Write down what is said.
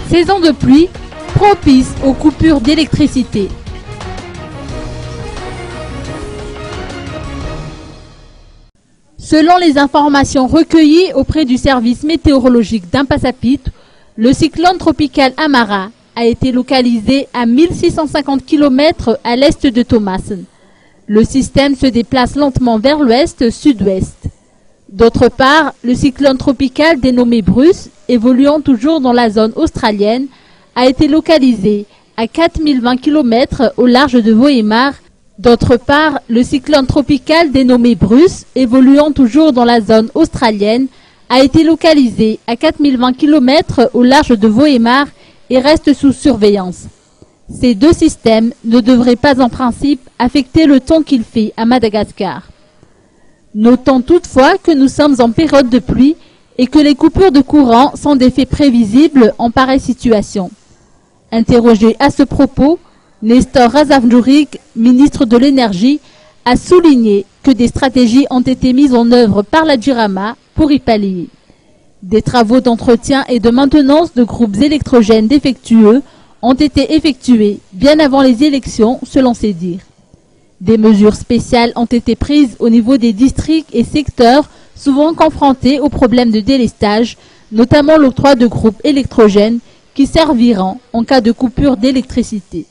Saison de pluie, propice aux coupures d'électricité. Selon les informations recueillies auprès du service météorologique d'Ampasapit, le cyclone tropical Amara a été localisé à 1650 km à l'est de Thomassen. Le système se déplace lentement vers l'ouest-sud-ouest. D'autre part, le cyclone tropical dénommé Bruce, évoluant toujours dans la zone australienne, a été localisé à 4020 km au large de Vohemar. D'autre part, le cyclone tropical dénommé Bruce, évoluant toujours dans la zone australienne, a été localisé à 4020 km au large de Vohemar et reste sous surveillance. Ces deux systèmes ne devraient pas en principe affecter le temps qu'il fait à Madagascar. Notons toutefois que nous sommes en période de pluie et que les coupures de courant sont des faits prévisibles en pareille situation. Interrogé à ce propos, Nestor Razavdourik, ministre de l'Énergie, a souligné que des stratégies ont été mises en œuvre par la JIRAMA pour y pallier. Des travaux d'entretien et de maintenance de groupes électrogènes défectueux ont été effectués bien avant les élections, selon ses dires. Des mesures spéciales ont été prises au niveau des districts et secteurs souvent confrontés aux problèmes de délestage, notamment l'octroi de groupes électrogènes qui serviront en cas de coupure d'électricité.